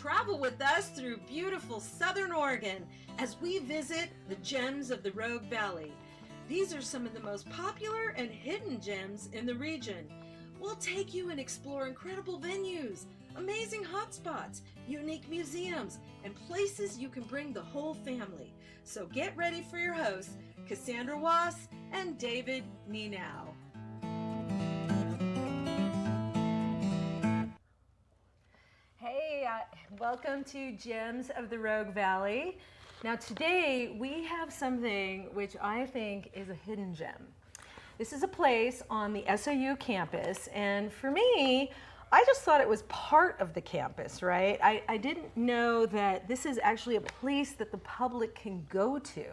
travel with us through beautiful Southern Oregon as we visit the gems of the Rogue Valley. These are some of the most popular and hidden gems in the region. We'll take you and explore incredible venues, amazing hotspots, unique museums, and places you can bring the whole family. So get ready for your hosts, Cassandra Wass and David Nienow. Hey, welcome to Gems of the Rogue Valley. Now today we have something which I think is a hidden gem. This is a place on the SOU campus, and for me, I just thought it was part of the campus, right? I didn't know that this is actually a place that the public can go to.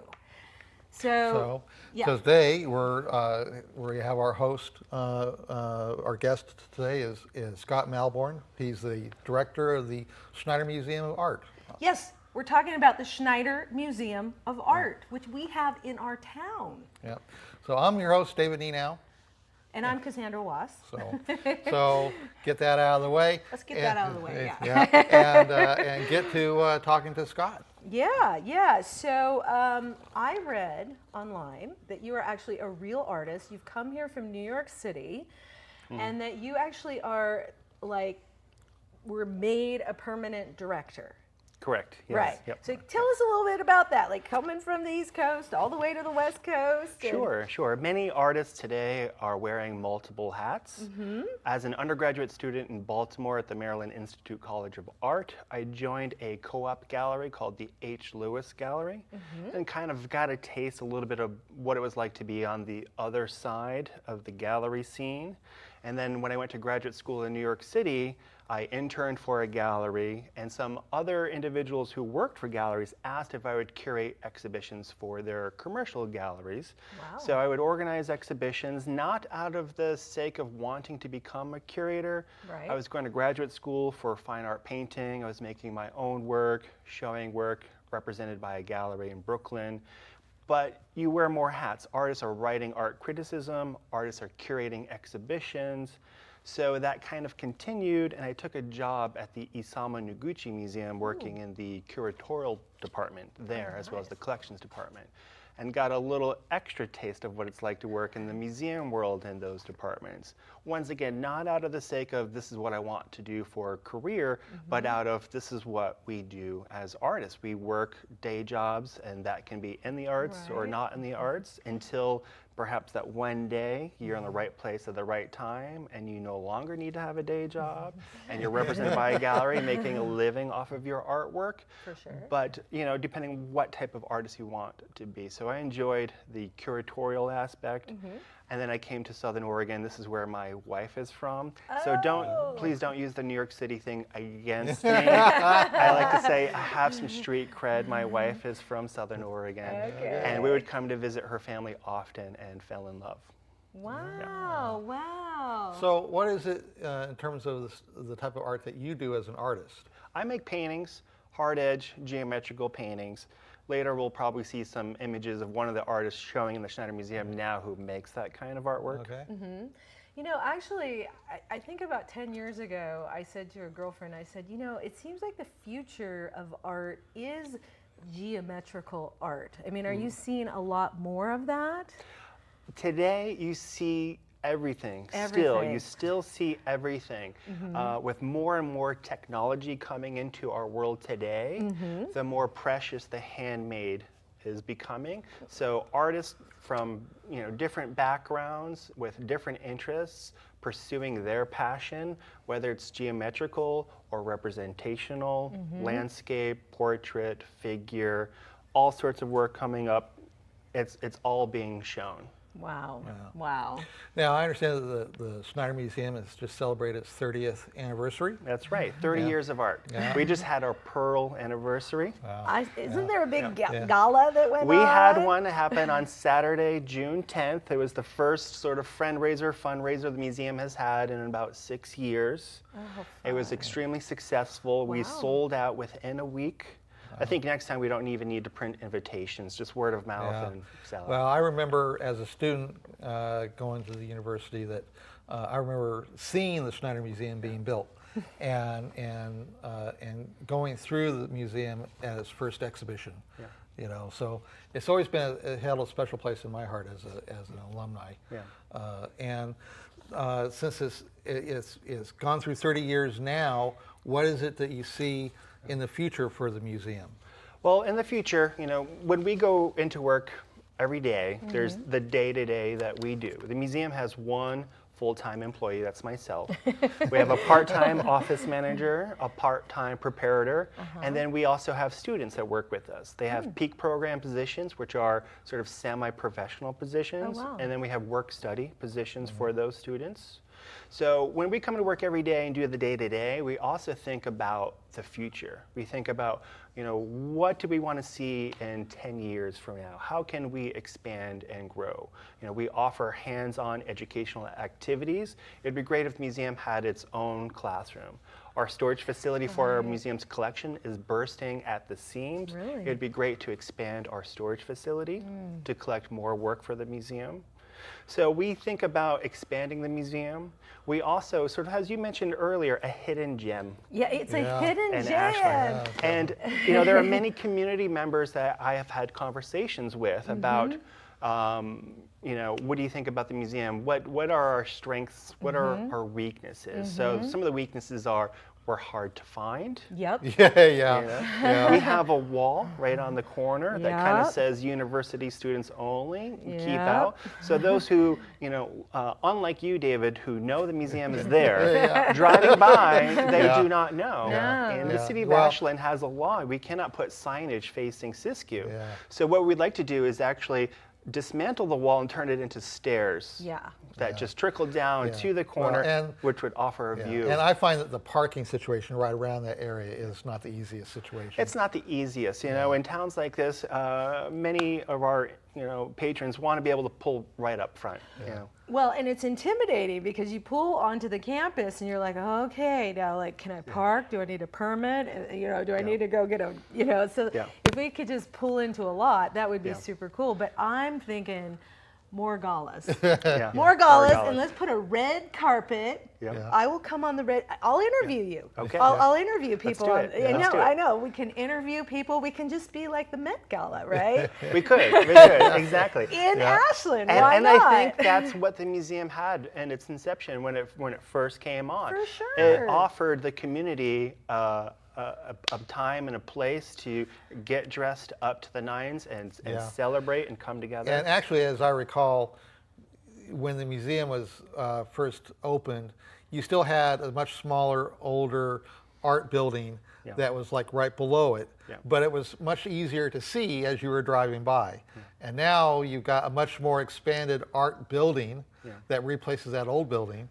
So today we have our host, our guest today is Scott Malbaurn. He's the director of the Schneider Museum of Art. Yes, we're talking about the Schneider Museum of Art, which we have in our town. Yeah. So I'm your host, David Nienow. And I'm Cassandra Wass. So get that out of the way. Let's get that out of the way, and get to talking to Scott. Yeah. So I read online that you are actually a real artist. You've come here from New York City, and that you actually are were made a permanent director. Correct. Yes. Right. Yep. So tell us a little bit about that, like coming from the East Coast all the way to the West Coast. Sure. Many artists today are wearing multiple hats. Mm-hmm. As an undergraduate student in Baltimore at the Maryland Institute College of Art, I joined a co-op gallery called the H. Lewis Gallery, and kind of got a taste a little bit of what it was like to be on the other side of the gallery scene. And then when I went to graduate school in New York City, I interned for a gallery, and some other individuals who worked for galleries asked if I would curate exhibitions for their commercial galleries. Wow. So I would organize exhibitions, not out of the sake of wanting to become a curator. Right. I was going to graduate school for fine art painting. I was making my own work, showing work represented by a gallery in Brooklyn. But you wear more hats. Artists are writing art criticism, artists are curating exhibitions. So that kind of continued, and I took a job at the Isamu Noguchi Museum working in the curatorial department there, as well as the collections department, and got a little extra taste of what it's like to work in the museum world in those departments. Once again, not out of the sake of this is what I want to do for a career, but out of this is what we do as artists. We work day jobs, and that can be in the arts or not in the arts, until perhaps that one day you're in the right place at the right time and you no longer need to have a day job and you're represented by a gallery making a living off of your artwork. For sure. But, depending what type of artist you want to be. So I enjoyed the curatorial aspect. And then I came to Southern Oregon. This is where my wife is from. So please don't use the New York City thing against me. I like to say I have some street cred. My wife is from Southern Oregon. Okay. And we would come to visit her family often and fell in love. Wow. So what is it in terms of the type of art that you do as an artist? I make paintings, hard edge, geometrical paintings. Later, we'll probably see some images of one of the artists showing in the Schneider Museum now who makes that kind of artwork. Okay. Actually, I think about 10 years ago, I said to a girlfriend, I said, it seems like the future of art is geometrical art. I mean, are you seeing a lot more of that? Today, you see everything. Still, you still see everything. With more and more technology coming into our world today, the more precious the handmade is becoming. So artists from different backgrounds with different interests pursuing their passion, whether it's geometrical or representational, landscape, portrait, figure, all sorts of work coming up. It's all being shown. Wow. Yeah. Wow. Now, I understand that the Schneider Museum has just celebrated its 30th anniversary. That's right, 30 years of art. Yeah. We just had our Pearl anniversary. Wow. Isn't there a big gala that went on? We had one happen on Saturday, June 10th. It was the first sort of fundraiser the museum has had in about 6 years. Oh, it was extremely successful. Wow. We sold out within a week. I think next time we don't even need to print invitations, just word of mouth and sell it. Well, I remember as a student going to the university that I remember seeing the Schneider Museum being built. and going through the museum at its first exhibition. Yeah. You know, so it's always been it held a special place in my heart as an alumni. Yeah. Since it's gone through 30 years now, what is it that you see in the future for the museum? Well, in the future, you know, when we go into work every day, there's the day-to-day that we do. The museum has one full-time employee, that's myself. We have a part-time office manager, a part-time preparator, and then we also have students that work with us. They have peak program positions, which are sort of semi-professional positions, and then we have work-study positions for those students. So when we come to work every day and do the day-to-day, we also think about the future. We think about, you know, what do we want to see in 10 years from now? How can we expand and grow? You know, we offer hands-on educational activities. It'd be great if the museum had its own classroom. Our storage facility for our museum's collection is bursting at the seams. Really? It'd be great to expand our storage facility to collect more work for the museum. So we think about expanding the museum. We also, sort of as you mentioned earlier, a hidden gem. Yeah, it's a hidden in gem. Ashland. And you know, there are many community members that I have had conversations with about, you know, what do you think about the museum? What are our strengths? What are our weaknesses? So some of the weaknesses are we're hard to find. Yep. Yeah. We have a wall right on the corner that kind of Yep. says university students only, keep Yep. out. So those who, you know, unlike you, David, who know the museum is there, driving by, they do not know. And the city of Ashland has a law. We cannot put signage facing Siskiyou. So what we'd like to do is actually dismantle the wall and turn it into stairs that just trickle down to the corner, which would offer a view. And I find that the parking situation right around that area is not the easiest situation. It's not the easiest, you know. In towns like this, many of our, you know, patrons want to be able to pull right up front. You know. Well, and it's intimidating because you pull onto the campus and you're like, okay, now like, can I park? Do I need a permit? You know, do I need to go get a, you know, so if we could just pull into a lot, that would be super cool. But I'm thinking more galas. More galas, and let's put a red carpet. I will come on the red, I'll interview you. Okay. I'll interview people. Let's do it. I know. We can interview people. We can just be like the Met Gala, right? We could, exactly. In Ashland, and, why and not? I think that's what the museum had in its inception when it first came on. For sure. It offered the community a time and a place to get dressed up to the nines and celebrate and come together. And actually, as I recall, when the museum was first opened, you still had a much smaller, older art building that was like right below it, but it was much easier to see as you were driving by. And now you've got a much more expanded art building that replaces that old building,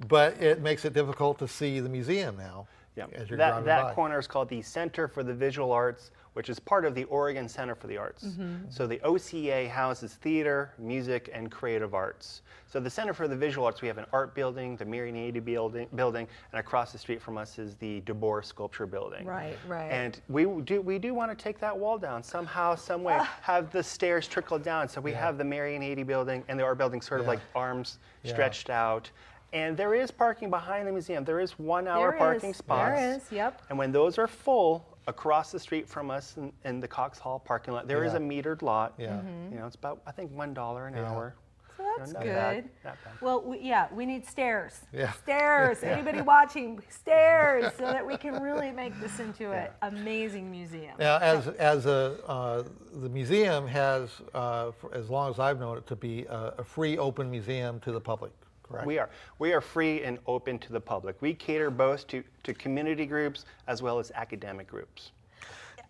but it makes it difficult to see the museum now. As you're driving by. That corner is called the Center for the Visual Arts, which is part of the Oregon Center for the Arts. So the OCA houses theater, music, and creative arts. So the Center for the Visual Arts, we have an art building, the Mary Nady building, and across the street from us is the DeBoer Sculpture Building. Right. And we do want to take that wall down somehow, some way, have the stairs trickle down. So we have the Mary Nady building and the art building sort of like arms stretched out. And there is parking behind the museum. There is 1 hour parking spots. There is, yep. And when those are full, across the street from us in the Cox Hall parking lot, there is a metered lot. You know, it's about, I think, $1 an hour. So that's Not good. bad, not bad. Well, we need stairs. Yeah. Stairs. Anybody watching, stairs, so that we can really make this into an amazing museum. Now, the museum has, for as long as I've known it, to be a free, open museum to the public. Correct? We are free and open to the public. We cater both to community groups as well as academic groups.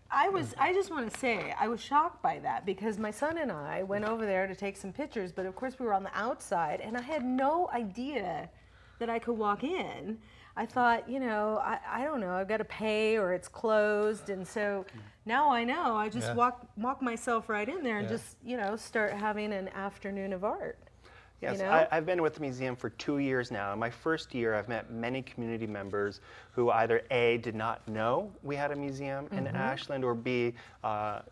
I just want to say, I was shocked by that because my son and I went over there to take some pictures, but of course we were on the outside and I had no idea that I could walk in. I thought, you know, I don't know, I've got to pay or it's closed, and so now I know. I just walk myself right in there and just, you know, start having an afternoon of art. Yes, You know? I've been with the museum for 2 years now. In my first year, I've met many community members who either A, did not know we had a museum in Ashland, or B,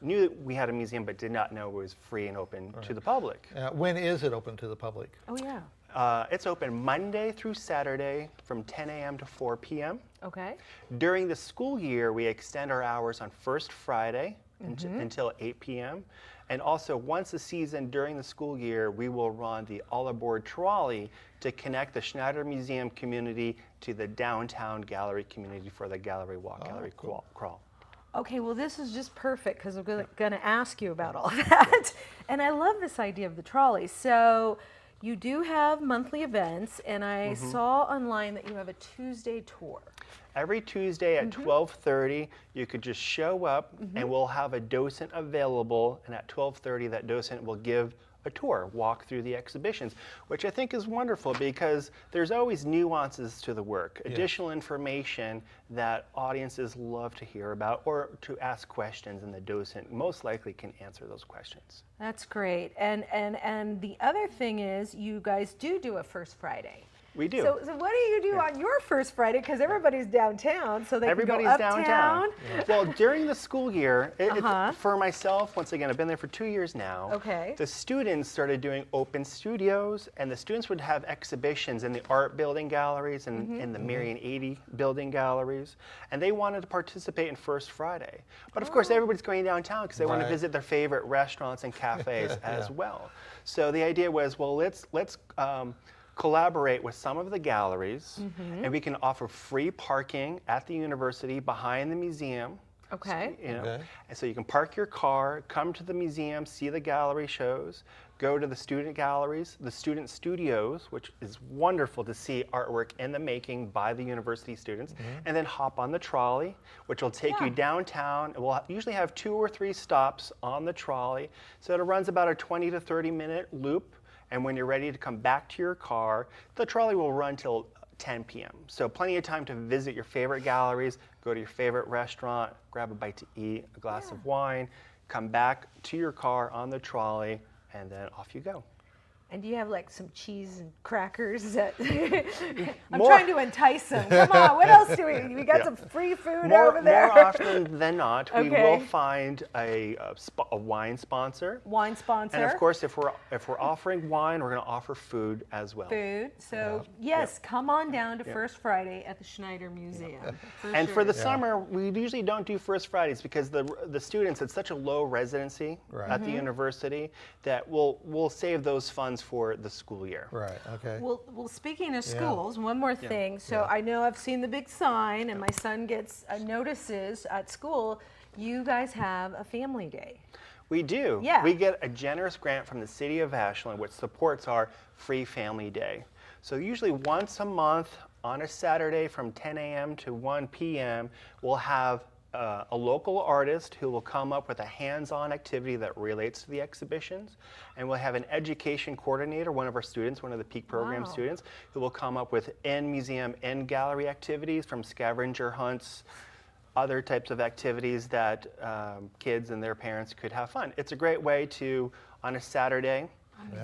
knew that we had a museum but did not know it was free and open to the public. When is it open to the public? Oh, yeah. It's open Monday through Saturday from 10 a.m. to 4 p.m. Okay. During the school year, we extend our hours on first Friday until 8 p.m. And also, once a season during the school year, we will run the all-aboard trolley to connect the Schneider Museum community to the downtown gallery community for the gallery walk, gallery crawl. Okay, well, this is just perfect because I'm going to ask you about all that. And I love this idea of the trolley. So you do have monthly events, and I saw online that you have a Tuesday tour. Every Tuesday at 12:30, you could just show up and we'll have a docent available, and at 12:30 that docent will give a tour, walk through the exhibitions, which I think is wonderful because there's always nuances to the work, additional information that audiences love to hear about or to ask questions, and the docent most likely can answer those questions. That's great. And the other thing is you guys do a First Friday. We do. So what do you do on your First Friday? Because everybody's downtown, so they Everybody's can go uptown. downtown. Well, during the school year, for myself, once again, I've been there for 2 years now. Okay. The students started doing open studios, and the students would have exhibitions in the art building galleries and in the Marion 80 building galleries, and they wanted to participate in First Friday. But of course, everybody's going downtown because they want to visit their favorite restaurants and cafes as well. So the idea was, well, let's collaborate with some of the galleries, and we can offer free parking at the university behind the museum. Okay. So, and so you can park your car, come to the museum, see the gallery shows, go to the student galleries, the student studios, which is wonderful to see artwork in the making by the university students, and then hop on the trolley, which will take you downtown. We'll usually have 2 or 3 stops on the trolley, so it runs about a 20 to 30 minute loop. And when you're ready to come back to your car, the trolley will run till 10 p.m. So plenty of time to visit your favorite galleries, go to your favorite restaurant, grab a bite to eat, a glass of wine, come back to your car on the trolley, and then off you go. And do you have like some cheese and crackers that I'm trying to entice them. Come on, what else do we got some free food over there? More often than not, we will find a wine sponsor. Wine sponsor. And of course, if we're offering wine, we're going to offer food as well. Food. So yes, come on down to First Friday at the Schneider Museum. For the summer, we usually don't do First Fridays because the students, it's such a low residency at the university that we'll save those funds for the school year. Right, okay. Well, speaking of schools, one more thing. So I know I've seen the big sign, and my son gets notices at school. You guys have a family day. We do. Yeah. We get a generous grant from the city of Ashland, which supports our free family day. So usually once a month on a Saturday from 10 a.m. to 1 p.m., we'll have a local artist who will come up with a hands-on activity that relates to the exhibitions, and we'll have an education coordinator, one of our students, one of the Peak Program students, who will come up with in-museum, in-gallery activities from scavenger hunts, other types of activities that kids and their parents could have fun. It's a great way to, on a Saturday,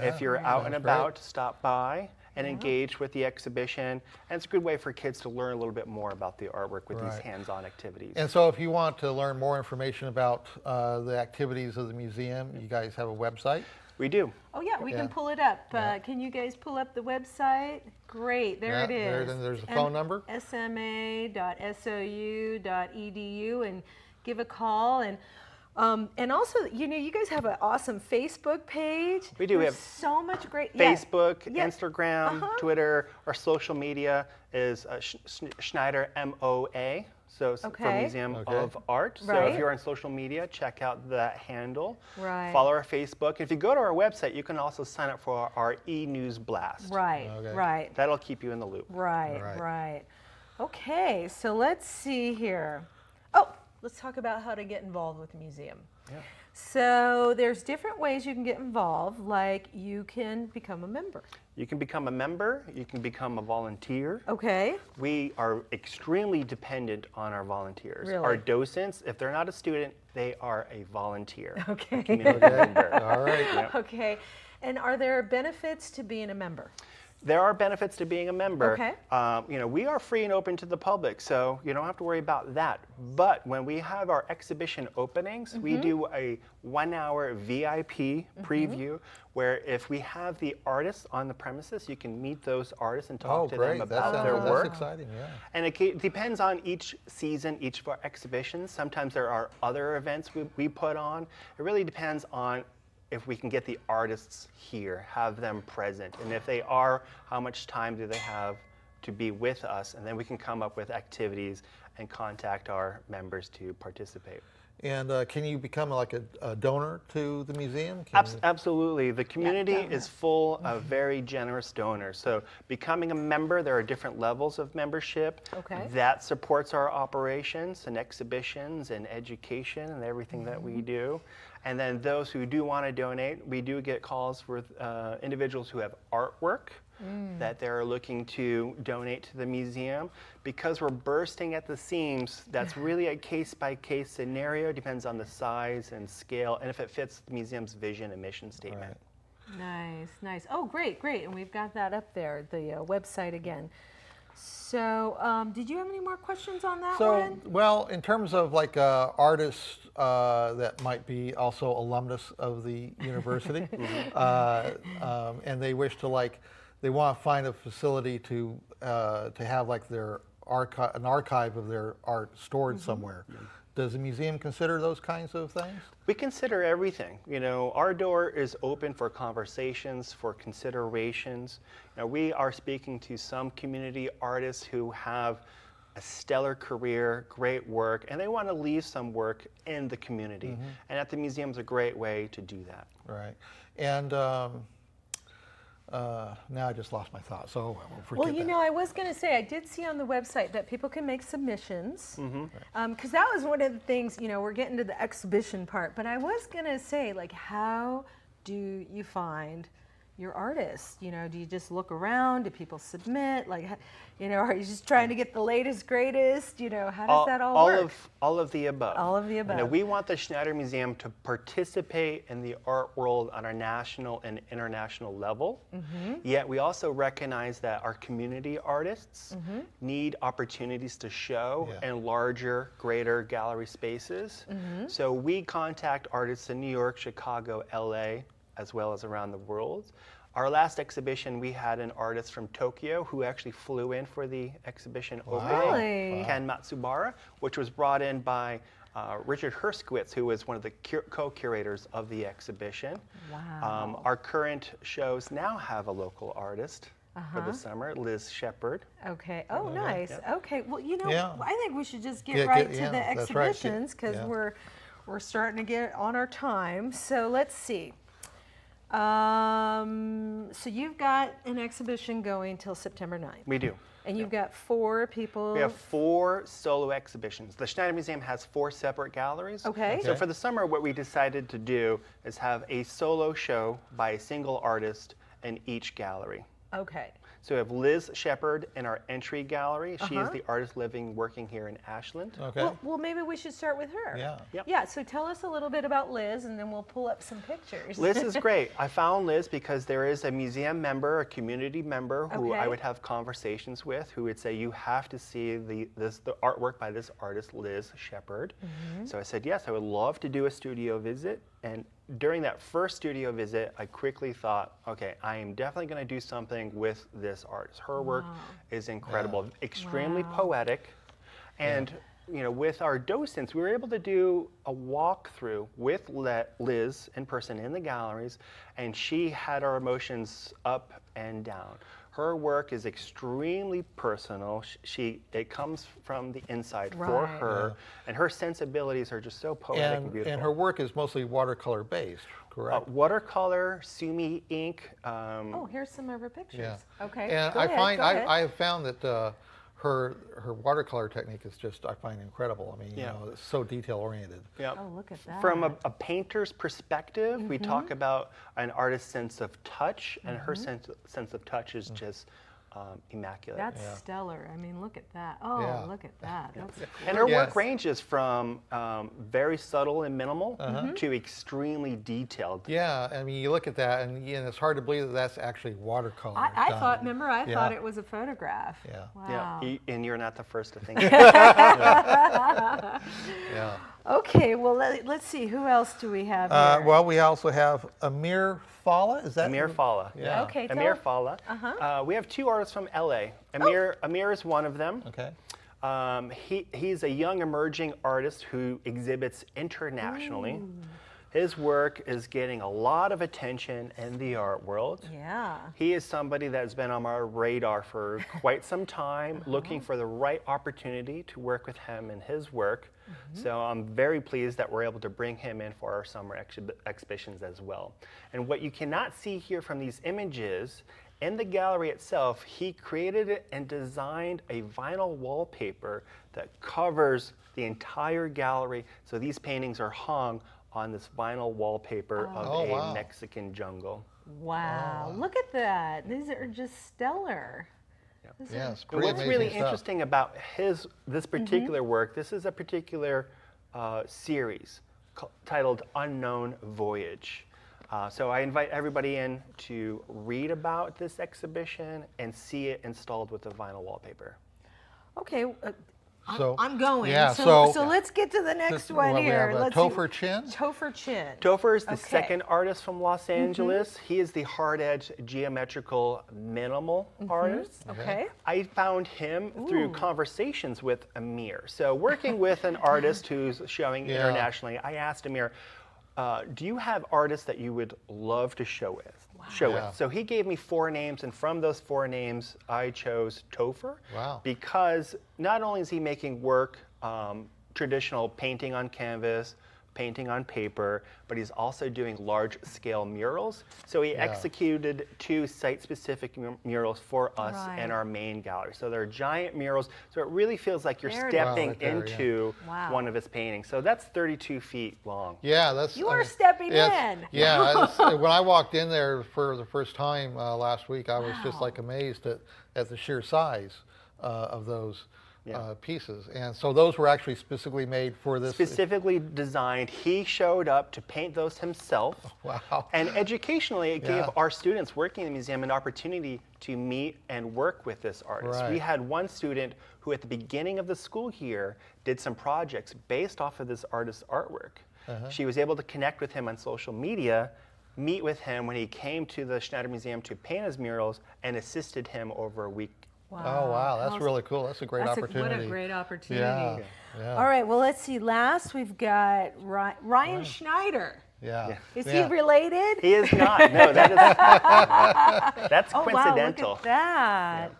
if you're out and about, stop by and engage with the exhibition. And it's a good way for kids to learn a little bit more about the artwork with these hands-on activities. And so if you want to learn more information about the activities of the museum, you guys have a website? We do. Oh yeah, we can pull it up. Can you guys pull up the website? Great, there it is. Then there's a phone number. sma.sou.edu, and give a call. And also, you guys have an awesome Facebook page. We do. There's We have so much great Facebook, Instagram, Twitter. Our social media is Schneider MOA, so for Museum of Art. So if you're on social media, check out that handle. Right. Follow our Facebook. If you go to our website, you can also sign up for our e-news blast. Right. Right. That'll keep you in the loop. Right. Okay, so let's see here. Oh, let's talk about how to get involved with the museum. Yeah. So there's different ways you can get involved, like you can become a member. You can become a member, you can become a volunteer. Okay. We are extremely dependent on our volunteers. Really? Our docents, if they're not a student, they are a volunteer. Okay. Community member. All right. Yep. Okay. And are there benefits to being a member? There are benefits to being a member. Okay. You know, we are free and open to the public, so you don't have to worry about that. But when we have our exhibition openings, we do a 1-hour VIP preview where if we have the artists on the premises, you can meet those artists and talk to them about their work. That's exciting, yeah. And it depends on each season, each of our exhibitions. Sometimes there are other events we put on. It really depends on if we can get the artists here, have them present. And if they are, how much time do they have to be with us? And then we can come up with activities and contact our members to participate. And can you become like a donor to the museum? Absolutely. The community is full of very generous donors. So becoming a member, there are different levels of membership. Okay. That supports our operations and exhibitions and education and everything that we do. And then those who do want to donate, we do get calls with individuals who have artwork that they're looking to donate to the museum. Because we're bursting at the seams, that's really a case-by-case scenario. Depends on the size and scale, and if it fits the museum's vision and mission statement. Right. Nice, nice. Oh, great, great. And we've got that up there, the website again. So, did you have any more questions on that one? Well, in terms of like artists that might be also alumnus of the university, and they wish to they want to find a facility to have like their an archive of their art stored somewhere. Does the museum consider those kinds of things? We consider everything. You know, our door is open for conversations, for considerations. You know, we are speaking to some community artists who have a stellar career, great work, and they want to leave some work in the community. And at the museum is a great way to do that. Right. And now I just lost my thought, so we'll forget Well, you that. know, I was going to say, I did see on the website that people can make submissions. Because that was one of the things, you know, we're getting to the exhibition part, but I was going to say, like, how do you find your artists? You know, do you just look around? Do people submit? Like, you know, are you just trying to get the latest, greatest? You know, how does that all work? All of the above. All of the above. You know, we want the Schneider Museum to participate in the art world on a national and international level. Yet we also recognize that our community artists need opportunities to show in larger, greater gallery spaces. So we contact artists in New York, Chicago, LA, as well as around the world. Our last exhibition, we had an artist from Tokyo who actually flew in for the exhibition opening, Really? Ken Matsubara, which was brought in by Richard Herskowitz, who was one of the co-curators of the exhibition. Wow. Our current shows now have a local artist for the summer, Liz Shepard. Okay. Oh, nice. Okay. Well, you know, Yeah. I think we should just get Yeah, right to yeah, the that's right. exhibitions because Yeah. we're starting to get on our time. So let's see. So you've got an exhibition going till September 9th. We do. And you've got 4 people. We have 4 solo exhibitions. The Schneider Museum has 4 separate galleries. Okay. So for the summer, what we decided to do is have a solo show by a single artist in each gallery. Okay. So we have Liz Shepard in our entry gallery. She is the artist living, working here in Ashland. Okay. Well, maybe we should start with her. Yeah. Yep. Yeah, so tell us a little bit about Liz, and then we'll pull up some pictures. Liz is great. I found Liz because there is a museum member, a community member who I Okay. would have conversations with who would say, you have to see the artwork by this artist, Liz Shepard. So I said, yes, I would love to do a studio visit. And during that first studio visit, I quickly thought, okay, I am definitely going to do something with this artist. Her work is incredible, extremely poetic. And you know, with our docents, we were able to do a walkthrough with Liz in person in the galleries, and she had our emotions up and down. Her work is extremely personal. It comes from the inside for her, and her sensibilities are just so poetic and beautiful. And her work is mostly watercolor based, correct? Watercolor, sumi ink. Oh, here's some of her pictures. Yeah. Okay. And go ahead, go ahead. I have found that her watercolor technique is just, I find, incredible. I mean, you know, it's so detail oriented. Yep. Oh, look at that. From a painter's perspective, we talk about an artist's sense of touch, and her sense of touch is just immaculate. That's stellar. I mean, look at that. Oh, Yeah. look at that. That's And her Yes. work ranges from very subtle and minimal to extremely detailed. Yeah, I mean, you look at that, and it's hard to believe that that's actually watercolor. I done. thought, remember, I Yeah. thought it was a photograph. Yeah. Wow. Yeah, and you're not the first to think. Yeah. Okay, well, let's see. Who else do we have here? Well, we also have Amir Falla. Is that Amir Falla. Yeah. Okay, Amir tell- Falla. We have two artists from LA. Amir is one of them. Okay. He's a young emerging artist who exhibits internationally. His work is getting a lot of attention in the art world. Yeah. He is somebody that's been on our radar for quite some time, looking for the right opportunity to work with him and his work. So I'm very pleased that we're able to bring him in for our summer exhibitions as well. And what you cannot see here from these images, in the gallery itself, he created and designed a vinyl wallpaper that covers the entire gallery. So these paintings are hung on this vinyl wallpaper of Oh, a wow. Mexican jungle. Wow. Look at that. These are just stellar. These are- Yeah, it's And pretty what's amazing really stuff. interesting about this particular work, this is a particular series titled Unknown Voyage. So I invite everybody in to read about this exhibition and see it installed with the vinyl wallpaper. Okay. So I'm going. Yeah. So So, let's get to the next one well, we here. have, Let's Topher see. Chin. Topher Chin. Topher is the Okay. second artist from Los Angeles. He is the hard-edged geometrical minimal artist. Okay. I found him through conversations with Amir. So working with an artist who's showing Yeah. internationally, I asked Amir, do you have artists that you would love to show with? Yeah. So he gave me 4 names, and from those 4 names, I chose Topher. Wow. Because not only is he making work, traditional painting on canvas, painting on paper, but he's also doing large-scale murals. So he executed 2 site-specific murals for us in our main gallery. So they're giant murals, so it really feels like you're There it is. stepping Wow, right there, yeah. into Wow. one of his paintings. So that's 32 feet long. Yeah, that's. You I are mean, stepping it's- in. Yeah, when I walked in there for the first time last week, I was just like amazed at the sheer size of those pieces. And so those were actually specifically made for this. Specifically designed. He showed up to paint those himself. Wow. And educationally, it gave Yeah. our students working in the museum an opportunity to meet and work with this artist. We Right. had one student who at the beginning of the school year did some projects based off of this artist's artwork. She was able to connect with him on social media, meet with him when he came to the Schneider Museum to paint his murals, and assisted him over a week. Oh, wow, that's really cool. That's a great opportunity. What a great opportunity. Yeah. Yeah. All right, well, let's see. Last, we've got Ryan Schneider. Yeah. Is yeah. he related? He is not. No, that is that's Oh, coincidental. wow, look at that.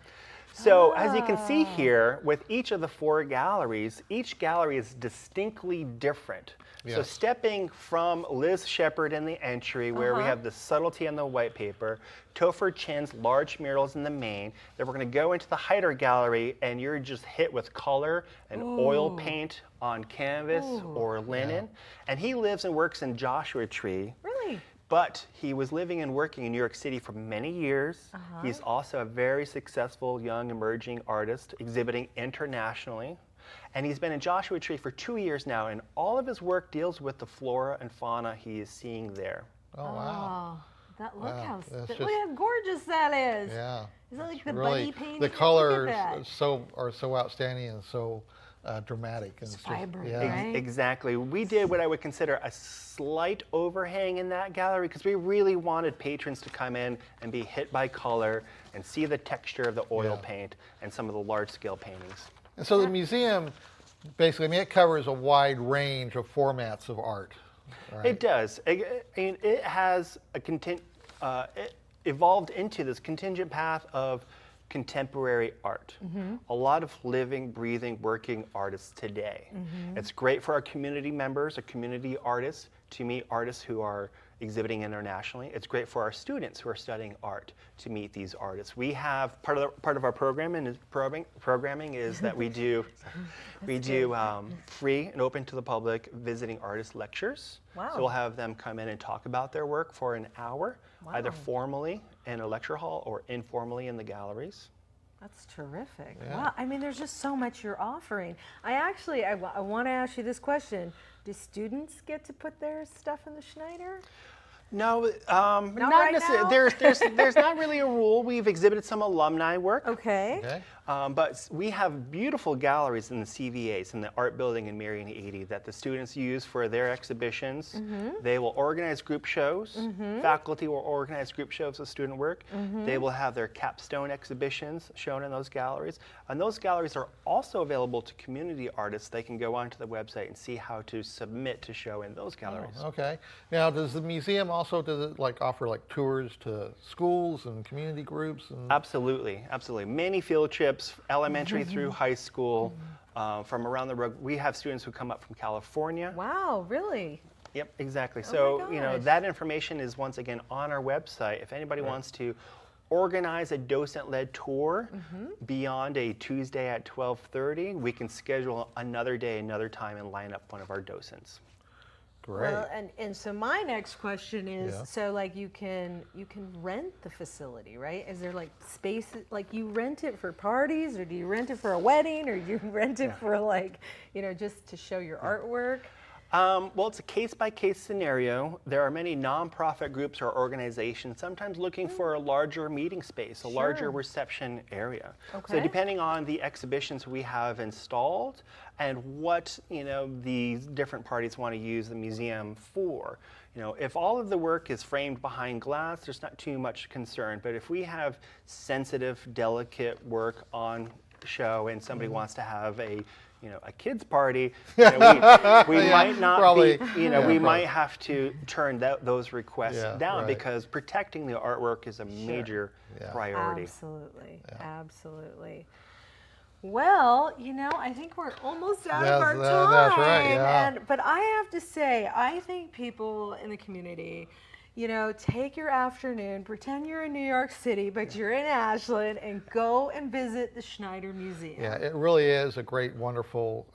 So as you can see here, with each of the 4 galleries, each gallery is distinctly different. So Yes. stepping from Liz Shepard in the entry, where we have the subtlety on the white paper, Topher Chin's large murals in the main, then we're going to go into the Heider Gallery, and you're just hit with color and oil paint on canvas or linen. And he lives and works in Joshua Tree. Really? But he was living and working in New York City for many years. He's also a very successful young emerging artist, exhibiting internationally. And he's been in Joshua Tree for 2 years now, and all of his work deals with the flora and fauna he is seeing there. Oh, wow. Oh, that look Wow, how that's look just- how gorgeous that is. Yeah. Is that like It's the really, bunny painting? the Look at colors that. are so outstanding and so dramatic. And it's just, vibrant, yeah. right? Exactly. We did what I would consider a slight overhang in that gallery because we really wanted patrons to come in and be hit by color and see the texture of the oil Yeah. paint and some of the large-scale paintings. And so the museum, basically, I mean, it covers a wide range of formats of art. Right? It does. It has it evolved into this contingent path of contemporary art. A lot of living, breathing, working artists today. It's great for our community members, our community artists, to meet artists who are exhibiting internationally. It's great for our students who are studying art to meet these artists. We have part of our programming is that we do free and open to the public visiting artist lectures. Wow. So we'll have them come in and talk about their work for an hour, either formally in a lecture hall or informally in the galleries. That's terrific. Yeah. Wow. I mean, there's just so much you're offering. I want to ask you this question. Do students get to put their stuff in the Schneider? No, right not necessarily. now? There's not really a rule. We've exhibited some alumni work. Okay. Okay. But we have beautiful galleries in the CVAs, in the art building in Marion 80, that the students use for their exhibitions. They will organize group shows. Faculty will organize group shows of student work. They will have their capstone exhibitions shown in those galleries. And those galleries are also available to community artists. They can go onto the website and see how to submit to show in those galleries. Okay. Now, does the museum also, does it like offer like tours to schools and community groups? And Absolutely, absolutely. Many field trips, elementary through high school, from around the road. We have students who come up from California. Wow, really? Yep, exactly. Oh So, my you know, gosh. that information is once again on our website. If anybody wants to organize a docent-led tour beyond a Tuesday at 12:30, we can schedule another day, another time, and line up one of our docents. great. Well, and so my next question is, Yeah. so like you can rent the facility, right? Is there like space, like you rent it for parties, or do you rent it for a wedding, or do you rent it for like, you know, just to show your artwork? Well, it's a case-by-case scenario. There are many nonprofit groups or organizations sometimes looking for a larger meeting space, a larger Sure. reception area. Okay. So depending on the exhibitions we have installed and what, you know, these different parties want to use the museum for. You know, if all of the work is framed behind glass, there's not too much concern. But if we have sensitive, delicate work on show and somebody wants to have a, you know, a kids party, you know, we might not probably. be, you know, we might have to turn those requests Yeah, down right. because protecting the artwork is a major Yeah. priority. Absolutely, absolutely. Well, you know, I think we're almost out of our That's- time. that's right, yeah. But I have to say, I think people in the community, you know, take your afternoon, pretend you're in New York City, but you're in Ashland, and go and visit the Schneider Museum. Yeah, it really is a great, wonderful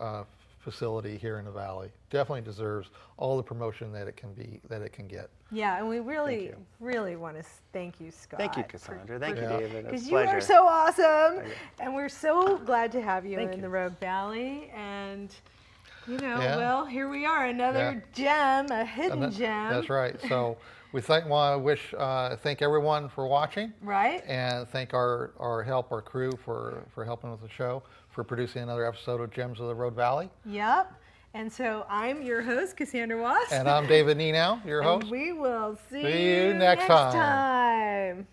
facility here in the Valley. Definitely deserves all the promotion that it can get. Yeah, and we really, you. really want to thank you, Scott. Thank you, Cassandra. Thank you, Yeah. David. It's Because a you are pleasure. so awesome, and we're so glad to have you Thank in you. the Rogue Valley. And you know, Yeah. well, here we are, another gem, a hidden And gem. That's right. So we want to thank everyone for watching, Right? and thank our crew for helping with the show, for producing another episode of Gems of the Rogue Valley. Yep. And so I'm your host, Cassandra Wass. And I'm David Nienow, your host. And we will see See you next time. time.